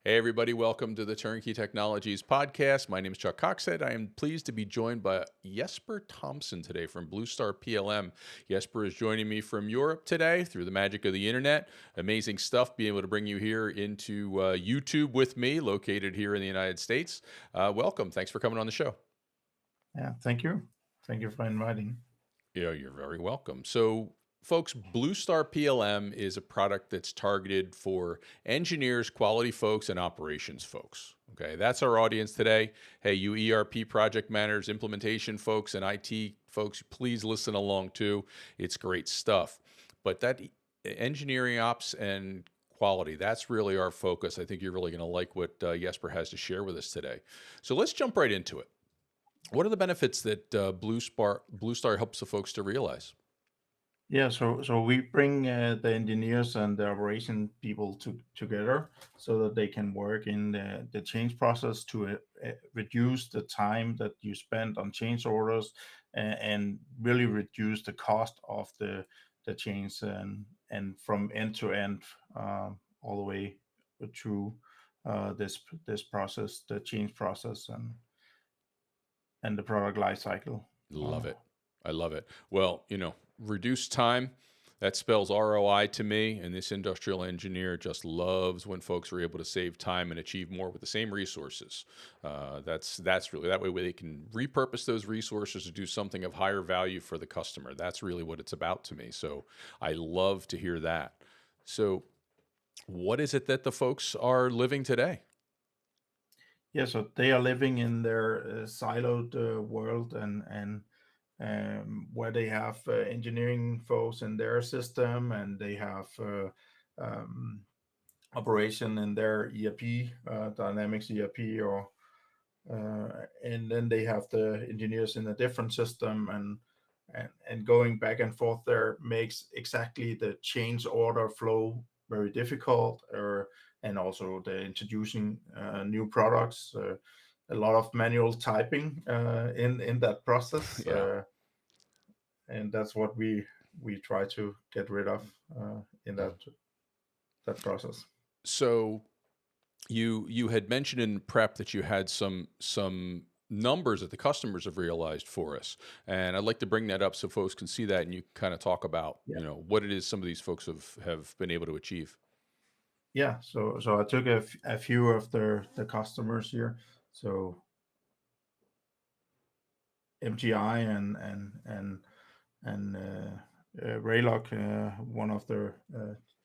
Hey, everybody, welcome to the Turnkey Technologies podcast. My name is Chuck Coxhead. I am pleased to be joined by Jesper Thomsen today from BlueStar PLM. Jesper is joining me from Europe today through the magic of the internet. Amazing stuff being able to bring you here into YouTube with me, located here in the United States. Welcome. Thanks for coming on the show. Yeah, thank you. Thank you for inviting. Yeah, you're very welcome. So, folks, Blue Star PLM is a product that's targeted for engineers, quality folks, and operations folks. Okay, that's our audience today. Hey, you ERP project managers, implementation folks, and IT folks, please listen along too. It's great stuff. But engineering ops and quality, that's really our focus. I think you're really going to like what Jesper has to share with us today. So let's jump right into it. What are the benefits that Blue Star helps the folks to realize? Yeah, so we bring the engineers and the operation people together so that they can work in the change process to reduce the time that you spend on change orders and really reduce the cost of the change and from end to end all the way through this process, the change process and the product life cycle. Love it. I love it. Well, reduce time, that spells ROI to me. And this industrial engineer just loves when folks are able to save time and achieve more with the same resources. That's really that way where they can repurpose those resources to do something of higher value for the customer. That's really what it's about to me. So I love to hear that. So, what is it that the folks are living today? Yeah, so they are living in their siloed world and where they have engineering folks in their system and they have um, operation in their ERP, Dynamics ERP, or and then they have the engineers in a different system and going back and forth there makes exactly the change order flow very difficult or and also the introducing new products a lot of manual typing in that process Yeah. and that's what we try to get rid of in that process. So you had mentioned in prep that you had some numbers that the customers have realized for us, and I'd like to bring that up so folks can see that, and you kind of talk about Yeah, what it is some of these folks have been able to achieve. yeah. So I took a few of the customers here. So MGI and Raylock, one of the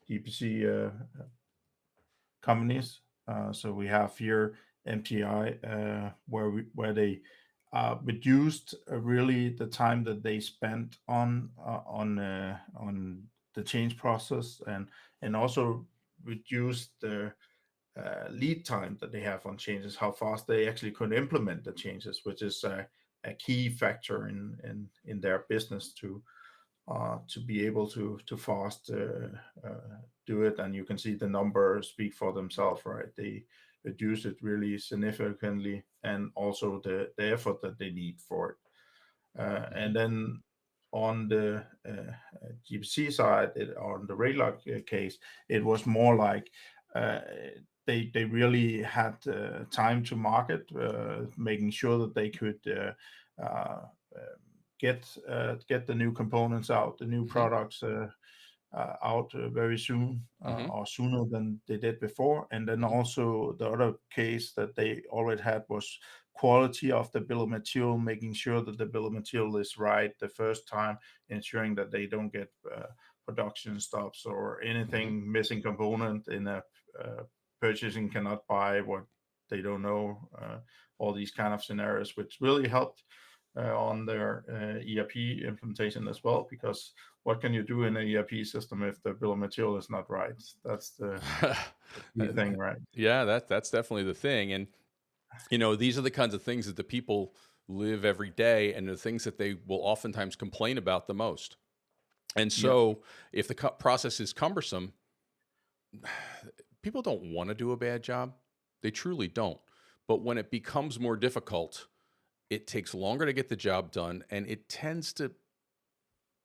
DPC companies. So we have here MGI, where they reduced really the time that they spent on the change process and also reduced the lead time that they have on changes, how fast they actually could implement the changes, which is a key factor in their business to be able to fast do it. And you can see the numbers speak for themselves, right? They reduce it really significantly, and also the effort that they need for it. Hmm. And then on the GPC side, on the Raylock case, it was more like uh, they really had time to market, making sure that they could get the new components out, the new Hmm. products out very soon Hmm. or sooner than they did before. And then Hmm. also the other case that they already had was quality of the bill of material, making sure that the bill of material is right the first time, ensuring that they don't get production stops or Hmm. anything missing component in a uh, purchasing cannot buy what they don't know. All these kind of scenarios, which really helped on their ERP implementation as well. Because what can you do in an ERP system if the bill of material is not right? That's the key thing, right? Yeah, that's definitely the thing, and these are the kinds of things that the people live every day, and the things that they will oftentimes complain about the most. And Yeah, so, if the process is cumbersome, people don't want to do a bad job. They truly don't. But when it becomes more difficult, it takes longer to get the job done. And it tends to,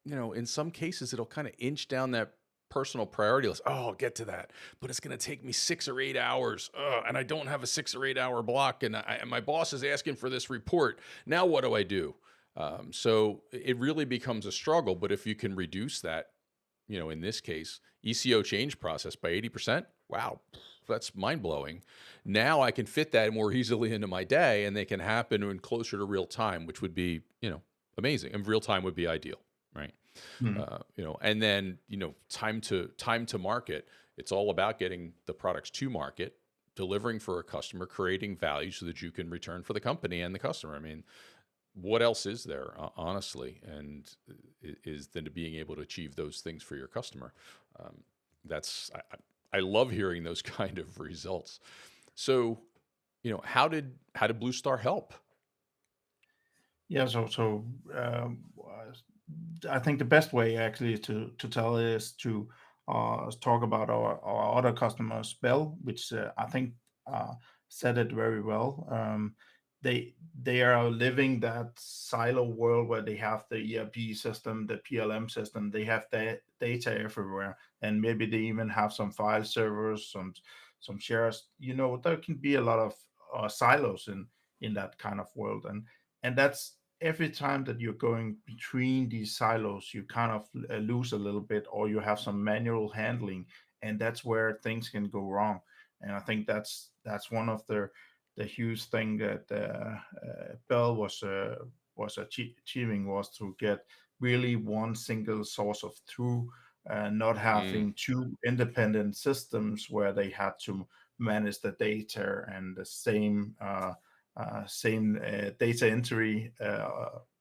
in some cases, it'll kind of inch down that personal priority list. Oh, I'll get to that, but it's going to take me 6 or 8 hours, and I don't have a 6 or 8 hour block, and my boss is asking for this report. Now, what do I do? So it really becomes a struggle. But if you can reduce that, in this case, ECO change process by 80%, wow, that's mind blowing. Now I can fit that more easily into my day, and they can happen in closer to real time, which would be, amazing. And real time would be ideal, right? Mm. And then, time to market. It's all about getting the products to market, delivering for a customer, creating value so that you can return for the company and the customer. I mean, what else is there, honestly? And is then to being able to achieve those things for your customer. That's I love hearing those kind of results. So, how did BlueStar help? Yeah, I think the best way actually to tell is to talk about our other customers, Bell, which I think uh, said it very well. They are living that silo world where they have the ERP system, the PLM system. They have the data everywhere, and maybe they even have some file servers, some shares. There can be a lot of silos in that kind of world, and that's every time that you're going between these silos, you kind of lose a little bit, or you have some manual handling, and that's where things can go wrong. And I think that's one of the huge thing that Bell was achieving, was to get really one single source of truth, not Mm, having two independent systems where they had to manage the data and the same data entry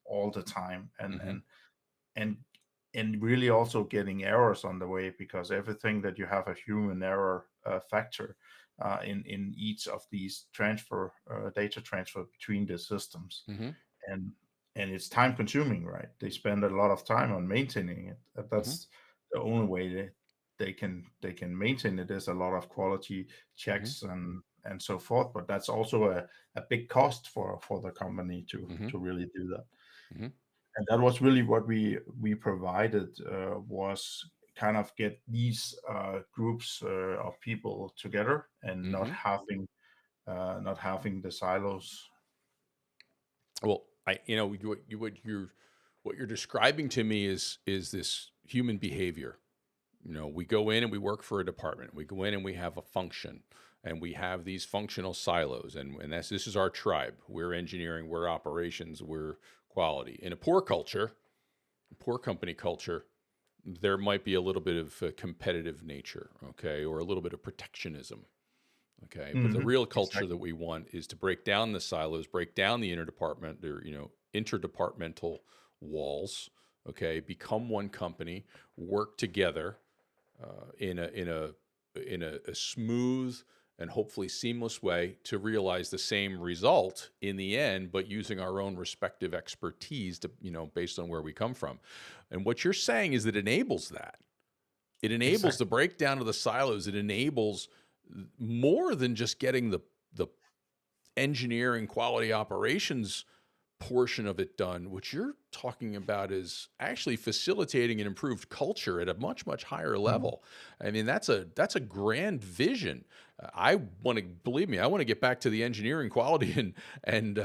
all the time, hmm and and really also getting errors on the way, because everything that you have a human error factor in each of these data transfer between the systems, hmm and it's time consuming, right? They spend a lot of time on maintaining it. hmm That's the only way they can maintain it. There's a lot of quality hmm checks and so forth, but that's also a big cost for the company hmm to really do that. hmm And that was really what we provided, was kind of get these groups of people together, and not hmm having the silos. Well, what you're describing to me is this human behavior. We go in and we work for a department. We go in and we have a function, and we have these functional silos, and this is our tribe. We're engineering, we're operations, we're quality. In a poor culture, poor company culture, there might be a little bit of competitive nature, okay, or a little bit of protectionism. Okay, but the Hmm. real culture that Exactly. we want is to break down the silos, break down the interdepartment or interdepartmental walls. Okay, become one company, work together in a smooth and hopefully seamless way to realize the same result in the end, but using our own respective expertise to based on where we come from. And what you're saying is it enables that. It enables the Exactly. breakdown of the silos. It enables more than just getting the engineering quality operations portion of it done. What you're talking about is actually facilitating an improved culture at a much higher Mhm. level. I mean, that's a grand vision. I want to believe me. I want to get back to the engineering quality and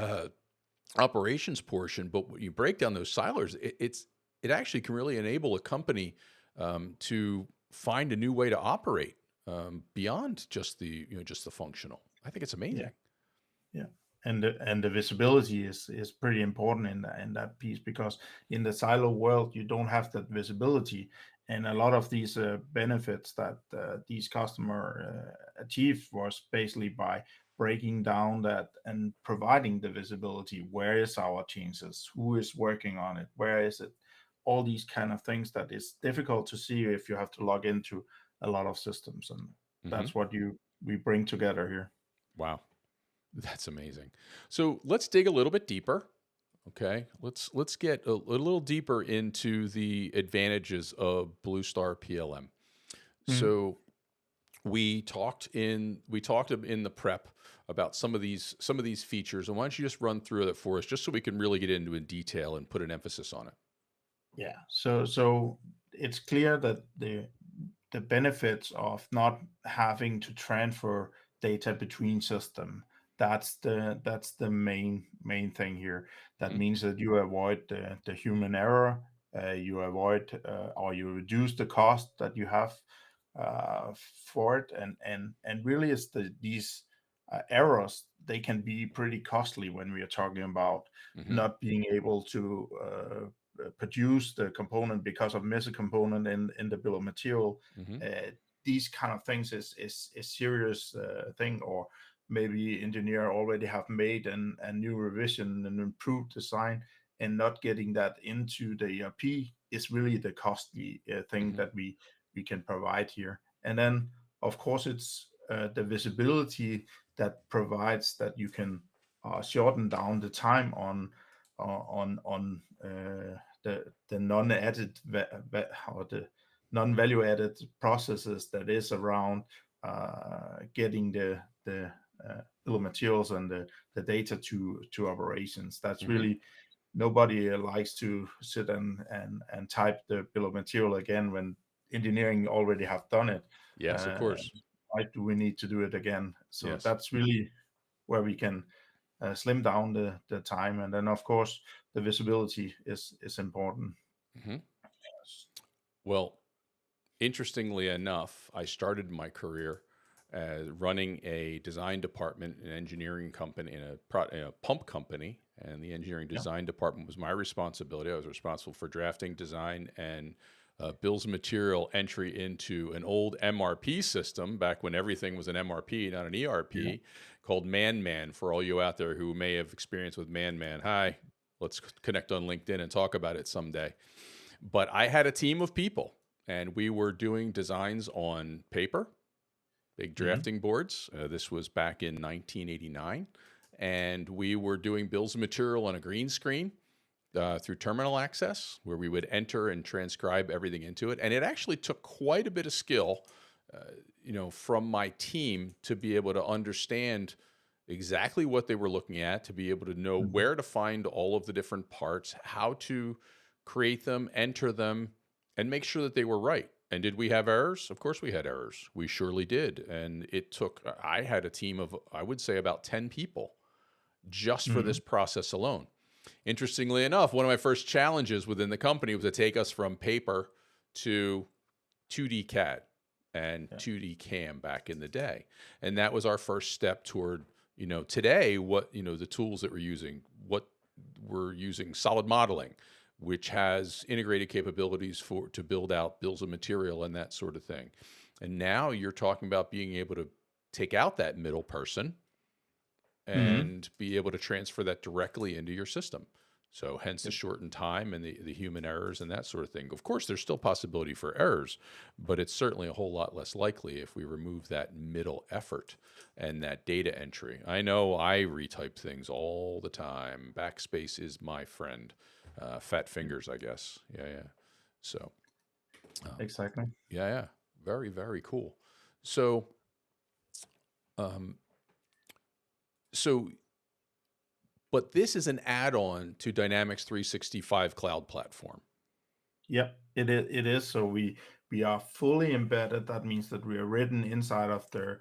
operations portion. But when you break down those silos, it actually can really enable a company to find a new way to operate beyond just the functional. I think it's Yeah. amazing. Yeah, and the visibility is pretty important in that piece, because in the silo world you don't have that visibility, and a lot of these benefits that these customer achieve was basically by breaking down that and providing the visibility. Where is our changes? Who is working on it? Where is it? All these kind of things that is difficult to see if you have to log into a lot of systems, and Hmm that's what we bring together here. Wow, that's amazing. So let's dig a little bit deeper. Okay, let's get a little deeper into the advantages of BlueStar PLM. Mhm. So we talked in the prep about some of these features, and why don't you just run through that for us, just so we can really get into in detail and put an emphasis on it. Yeah. So it's clear that the benefits of not having to transfer data between system. That's the main thing here. That Hmm. means that you avoid the human error, you avoid or you reduce the cost that you have for it, and really it's these errors. They can be pretty costly when we are talking about Hmm. not being able to produce the component because of missing component in the bill of material. Hmm. uh, these kind of things is a serious thing, or maybe engineer already have made a new revision and improved design, and not getting that into the ERP is really the costly thing Hmm. that we can provide here. And then of course it's the visibility that provides that you can shorten down the time on the non-added or the non-value added processes that is around getting the bill of materials and the data to operations. That's Hmm. really nobody likes to sit and type the bill of material again when engineering already have done it. Yes, of Uh, course. why do we need to do it again? So Yes. that's really where we can slim down the time, and then of course the visibility is important. Hmm. Well, interestingly enough, I started my career running a design department, an engineering company, in a pump company, and the engineering Yeah. design department was my responsibility. I was responsible for drafting, design, and bills of material entry into an old MRP system back when everything was an MRP, not an Yeah. ERP, called Man. For all you out there who may have experience with Man, hi, let's connect on LinkedIn and talk about it someday. But I had a team of people, and we were doing designs on paper, big Hmm. drafting boards. This was back in 1989. And we were doing bills of material on a green screen through terminal access, where we would enter and transcribe everything into it. And it actually took quite a bit of skill, from my team to be able to understand exactly what they were looking at, to be able to know Hmm. where to find all of the different parts, how to create them, enter them, and make sure that they were right. And did we have errors? Of course we had errors. We surely did. And I had a team of, I would say, about 10 people just for this Hmm. process alone. Interestingly enough, one of my first challenges within the company was to take us from paper to 2D CAD and Yeah. 2D CAM back in the day. And that was our first step toward, today, the tools that we're using, what we're using, solid modeling, which has integrated capabilities to build out bills of material and that sort of thing. And now you're talking about being able to take out that middle person Hmm. and be able to transfer that directly into your system. So hence the shortened time and the human errors and that sort of thing. Of course, there's still possibility for errors, but it's certainly a whole lot less likely if we remove that middle effort and that data entry. I know I retype things all the time. Backspace is my friend. Fat fingers, I guess. Yeah, yeah. So, um, Exactly. yeah, yeah. Very, very cool. So, um, so but this is an add-on to Dynamics 365 cloud platform. Yeah, it is. So we are fully embedded. That means that we are written inside of the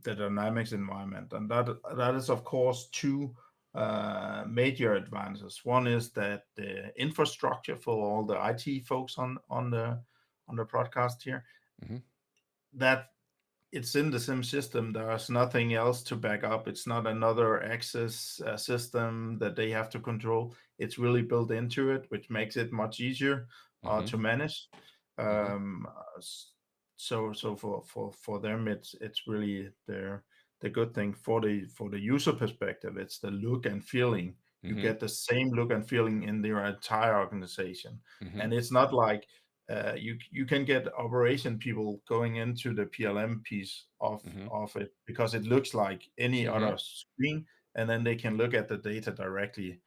Dynamics environment, and that is of course two major advances. One is that the infrastructure for all the IT folks on the broadcast here, Hmm. that it's in the same system. There's nothing else to back up. It's not another access system that they have to control. It's really built into it, which makes it much easier Hmm. to manage. Hmm. Um, so for them, it's really the good thing for the user perspective. It's the look and feeling. You Hmm. get the same look and feeling in your entire organization, Hmm. and it's not like you can get operation people going into the PLM piece Hmm. of it because it looks like any Hmm. other screen, and then they can look at the data directly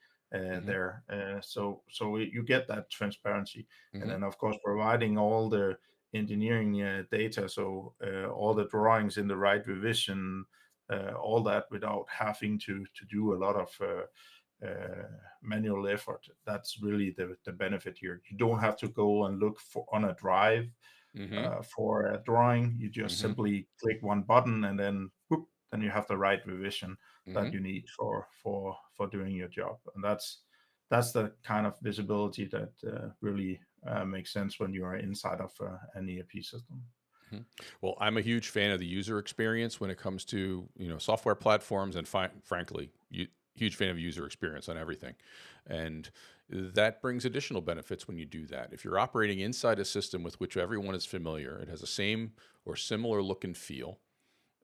Hmm. there. So you get that transparency, and Hmm. then of course providing all the engineering data, so all the drawings in the right revision, all that without having to do a lot of manual effort. That's really the benefit here. You don't have to go and look for on a drive Mm-hmm. For a drawing, you just Mm-hmm. simply click one button and then whoop, then you have the right revision Mm-hmm. that you need for doing your job. And that's the kind of visibility that really makes sense when you are inside of an ERP system. Mhm. Well, I'm a huge fan of the user experience when it comes to software platforms, and frankly, huge fan of user experience on everything, and that brings additional benefits when you do that. If you're operating inside a system with which everyone is familiar, it has the same or similar look and feel,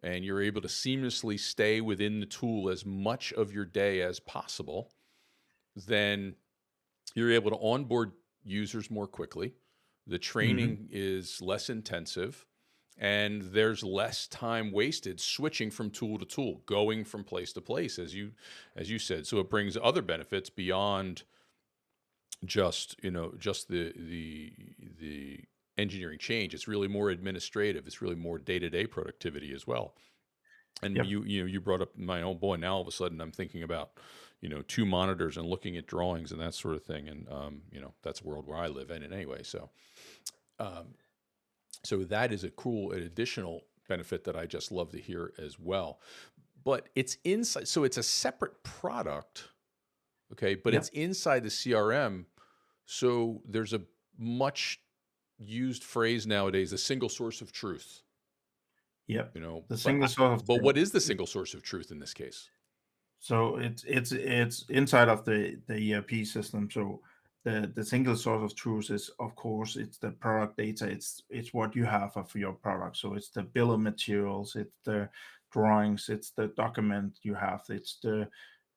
and you're able to seamlessly stay within the tool as much of your day as possible, then you're able to onboard users more quickly. The Hmm. training is less intensive, and there's less time wasted switching from tool to tool, going from place to place, as you said. So it brings other benefits beyond just the engineering change. It's really more administrative. It's really more day-to-day productivity as well. And Yep. you brought up my own boy. Now all of a sudden I'm thinking about two monitors and looking at drawings and that sort of thing. And that's a world where I live in it anyway. Um, so that is an additional benefit that I just love to hear as well. But it's inside, so it's a separate product, okay? But it's Yep. inside the CRM. So there's a much used phrase nowadays, the single source of truth. Yep. You know, The but single source of but truth. what is the single source of truth in this case? So it's inside of the ERP system. So the single source of truth is, of course, it's the product data. It's what you have of your product. So it's the bill of materials, it's the drawings, it's the document you have, it's the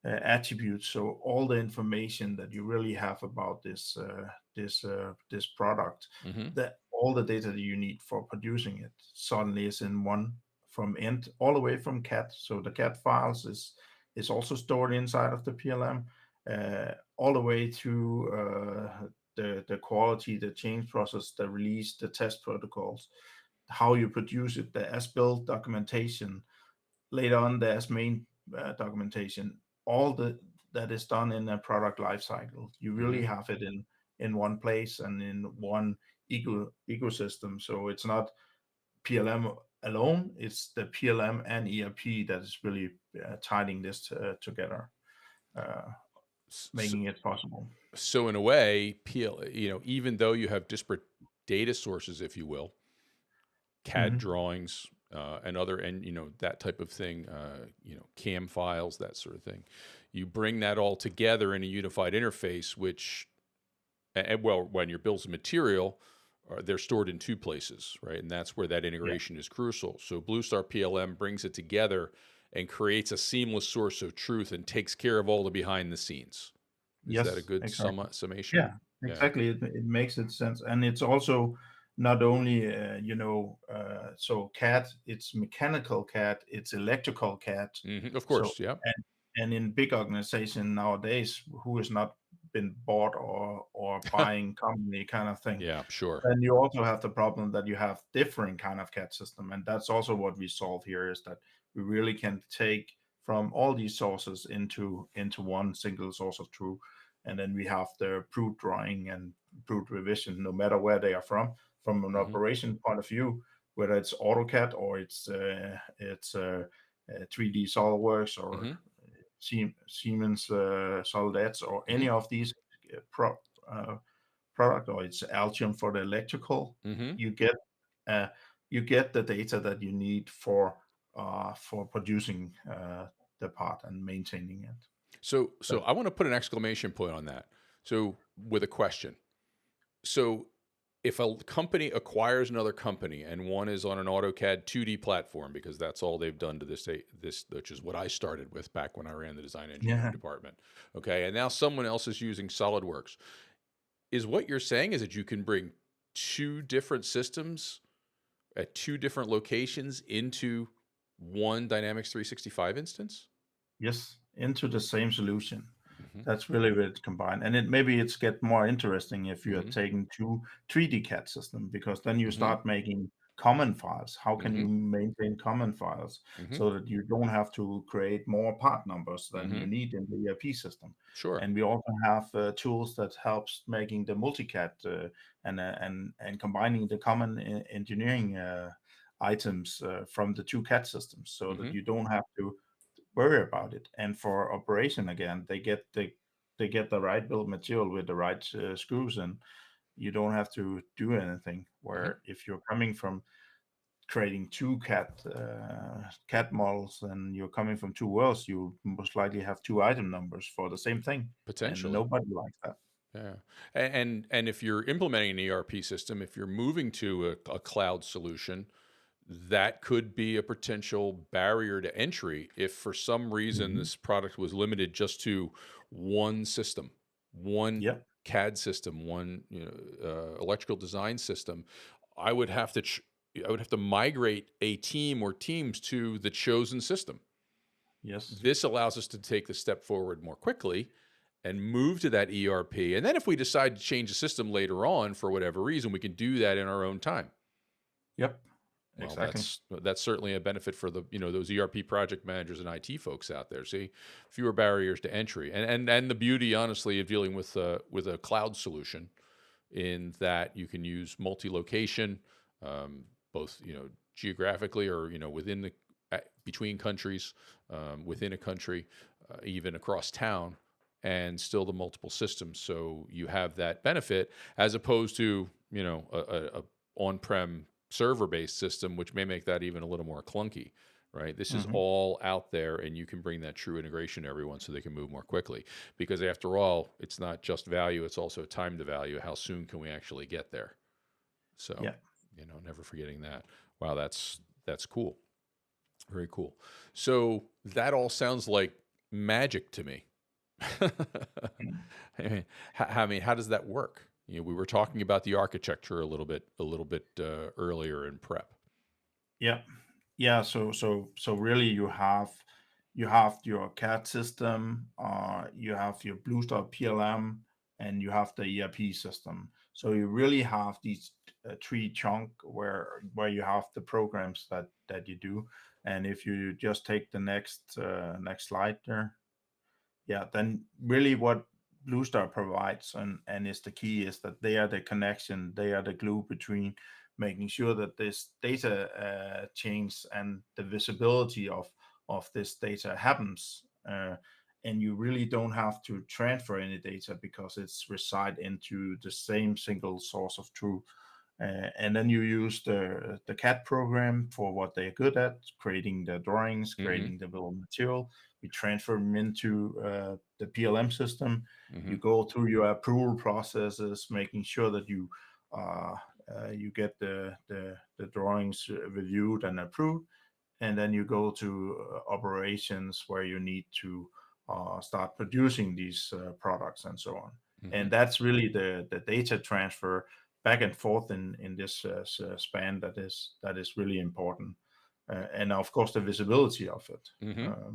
attributes. So all the information that you really have about this product, Mm-hmm. that all the data that you need for producing it suddenly is in one, from end all the way from CAD. So the CAD files is also stored inside of the PLM, all the way through the quality, the change process, the release, the test protocols, how you produce it, the as built documentation, later on the as main documentation, all that is done in a product lifecycle. You really Mm-hmm. have it in one place and in one ecosystem. So it's not PLM alone, it's the PLM and ERP that is really tying this together, uh, So, making it possible. so in a way, even though you have disparate data sources, if you will, CAD Hmm. drawings and other, and that type of thing, CAM files, that sort of thing, you bring that all together in a unified interface, which, and well, when your bills of material, they're stored in two places, right? And that's where that Yeah. integration is crucial. So BlueStar PLM brings it together and creates a seamless source of truth and takes care of all the behind the scenes. Is that a Yes, good exactly. summation? Yeah, Yeah. exactly. It makes it sense, and it's also not only so CAD. It's mechanical CAD. It's electrical CAD. Of So course. Yeah. and in big organization nowadays, who has not been bought or buying company kind of thing, Yeah. Sure. then you also have the problem that you have different kind of CAD system, and that's also what we solve here, is that we really can take from all these sources into one single source of truth, and then we have the approved drawing and approved revision, no matter where they are from an Hmm. operation point of view, whether it's AutoCAD or it's 3D SolidWorks or Hmm. Siemens Solid Edge or any Hmm. of these uh, product, or it's Altium for the electrical, Hmm. you get uh, you get the data that you need for producing the part and maintaining it. So That I want to put an exclamation point on that. So with a question. So if a company acquires another company and one is on an AutoCAD 2D platform, because that's all they've done to this, which is what I started with back when I ran the design engineering yeah. department. Okay. And now someone else is using SolidWorks. Is what you're saying is that you can bring two different systems at two different locations into one Dynamics 365 instance? Yes, into the same solution. Hmm. That's really where it's combined, and it maybe it's get more interesting if you are Hmm. taking two 3D CAD system, because then you Hmm. start making common files? How can Mm-hmm. you maintain common files Mm-hmm. so that you don't have to create more part numbers than Mm-hmm. you need in the ERP system? Sure. And we also have tools that helps making the multicad and combining the common engineering items from the two CAD systems, so that Mm-hmm. you don't have to worry about it. And for operation again, they get the right bill of material with the right screws, and you don't have to do anything. Mm-hmm. Where if you're coming from creating two CAD models and you're coming from two worlds, you most likely have two item numbers for the same thing, and Potentially. nobody likes that. Yeah. And if you're implementing an ERP system, if you're moving to a cloud solution, that could be a potential barrier to entry if for some reason Mhm. this product was limited just to one system, one Yep. CAD system, one electrical design system. I would have to I would have to migrate a team or teams to the chosen system. Yes. This allows us to take the step forward more quickly and move to that ERP. And then if we decide to change the system later on for whatever reason, we can do that in our own time. Yep. Well, Exactly. that's certainly a benefit for the those ERP project managers and IT folks out there. See, fewer barriers to entry, and the beauty, honestly, of dealing with a cloud solution, in that you can use multi-location, both geographically or within the between countries, within a country, even across town, and still the multiple systems. So you have that benefit as opposed to a on-prem server-based system, which may make that even a little more clunky. Right. This is Hmm. all out there, and you can bring that true integration to everyone so they can move more quickly. Because after all, it's not just value, it's also time to value. How soon can we actually get there? So, Yeah. never forgetting that. Wow, that's cool. Very cool. So that all sounds like magic to me. Mm. I mean, how does that work? We were talking about the architecture a little bit earlier in prep. Yeah. Yeah. So really, you have your CAD system, you have your BlueStar PLM, and you have the ERP system. So you really have these three chunk where you have the programs that you do. And if you just take the next slide there, yeah, then really what BlueStar provides and is the key is that they are the connection, they are the glue between making sure that this data change and the visibility of this data happens. And you really don't have to transfer any data because it's reside into the same single source of truth. And then you use the CAD program for what they're good at, creating the drawings, Mm-hmm. creating the bill of material. We transfer them into the PLM system. Mm-hmm. You go through your approval processes, making sure that uh, you get the drawings reviewed and approved, and then you go to operations where you need to start producing these products and so on. Mm-hmm. And that's really the data transfer back and forth in this span that is really important, and of course the visibility of it. Mm-hmm.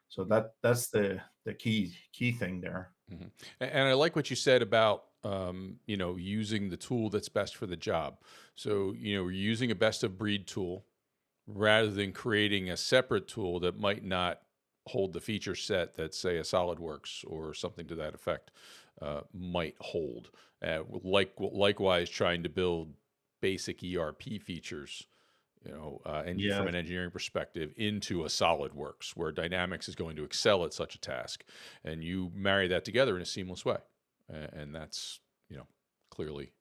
So that's the key thing there. Mm-hmm. And I like what you said about using the tool that's best for the job. So we're using a best of breed tool rather than creating a separate tool that might not hold the feature set that, say, a SolidWorks or something to that effect might hold. Likewise, trying to build basic ERP features, and from Yes. an engineering perspective, into a SolidWorks where Dynamics is going to excel at such a task, and you marry that together in a seamless way, and that's clearly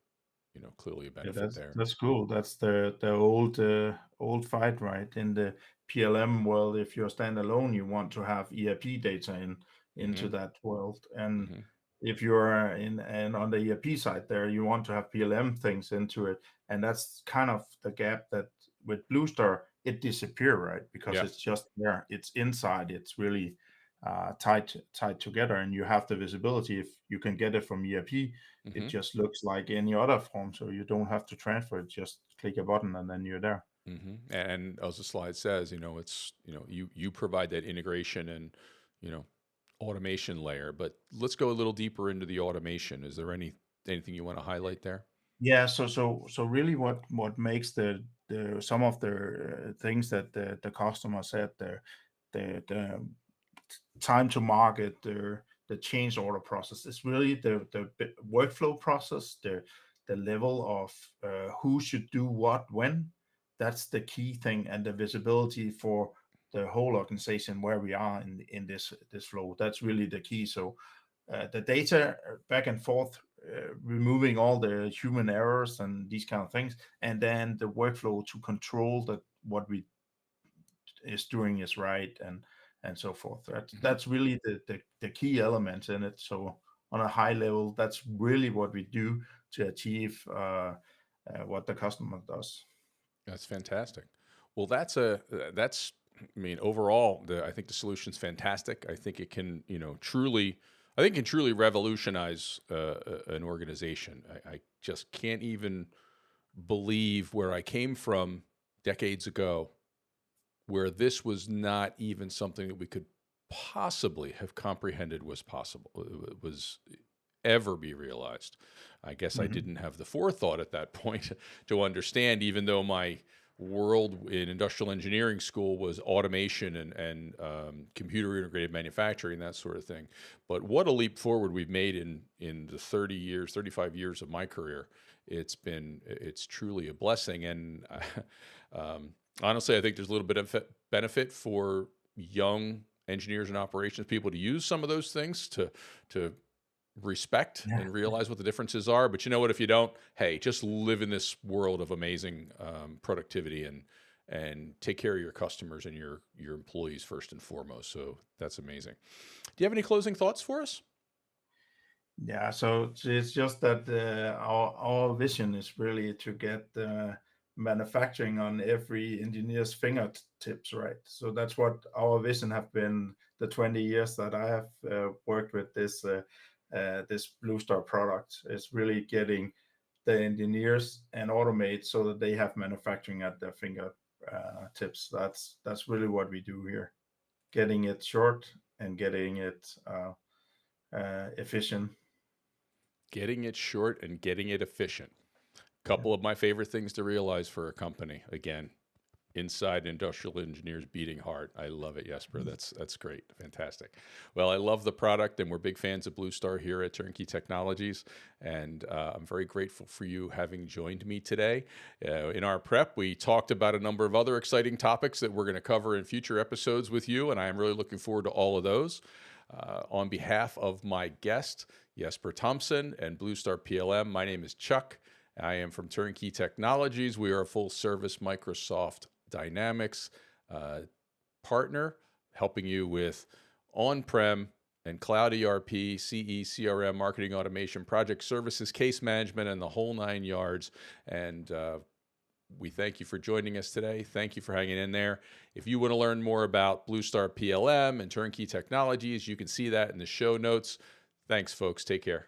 clearly a Yeah, benefit that's there. that's cool. That's the old fight, right? In the PLM world, if you're standalone, you want to have ERP data into Hmm. that world. And Hmm. if you're in and on the ERP side there, you want to have PLM things into it. And that's kind of the gap that with BlueStar, it disappear, right? Because Yeah. it's just there. It's inside. It's really tied together, and you have the visibility. If you can get it from ERP, it Hmm. just looks like any other form, so you don't have to transfer it. Just click a button and then you're there. And as the slide says, it's you provide that integration and you know automation layer. But let's go a little deeper into the automation. Is there anything you want to highlight there? Yeah, so really what makes the some of the things that the customer said, the time to market, the change order process is really the workflow process, the level of who should do what when. That's the key thing, and the visibility for the whole organization where we are in this flow. That's really the key. So the data back and forth, removing all the human errors and these kind of things, and then the workflow to control that what we is doing is right, and so forth. Mhm. That's really the key elements in it. So on a high level, that's really what we do to achieve what the customer does. That's fantastic. Well, that's I mean, overall, I think the solution's fantastic. I think it can, truly, I think it can truly revolutionize an organization. I just can't even believe where I came from decades ago, where this was not even something that we could possibly have comprehended was possible. It was ever be realized. I guess I Mhm. didn't have the forethought at that point to understand, even though my world in industrial engineering school was automation and computer integrated manufacturing, that sort of thing. But what a leap forward we've made in the 30 years, 35 years of my career. It's truly a blessing. And honestly, I think there's a little bit of benefit for young engineers and operations people to use some of those things to respect Yeah. and realize what the differences are. But you know what? If you don't, hey, just live in this world of amazing productivity and take care of your customers and your employees first and foremost. So that's amazing. Do you have any closing thoughts for us? Yeah, so it's just that our vision is really to get manufacturing on every engineer's fingertips, right? So that's what our vision have been the 20 years that I have worked with this BlueStar product. Is really getting the engineers and automate so that they have manufacturing at their finger tips. That's really what we do here, getting it short and getting it efficient. Getting it short and getting it efficient. Couple of my favorite things to realize for a company. Again, inside industrial engineers beating heart. I love it, Jesper. That's great, fantastic. Well, I love the product, and we're big fans of BlueStar here at Turnkey Technologies, and I'm very grateful for you having joined me today. In our prep, we talked about a number of other exciting topics that we're going to cover in future episodes with you, and I am really looking forward to all of those. On behalf of my guest, Jesper Thomsen and BlueStar PLM, my name is Chuck. I am from Turnkey Technologies. We are a full service Microsoft Dynamics uh, partner, helping you with on prem and cloud ERP, CE, CRM, marketing automation, project services, case management, and the whole nine yards. And we thank you for joining us today. Thank you for hanging in there. If you want to learn more about BlueStar PLM and Turnkey Technologies, you can see that in the show notes. Thanks, folks. Take care.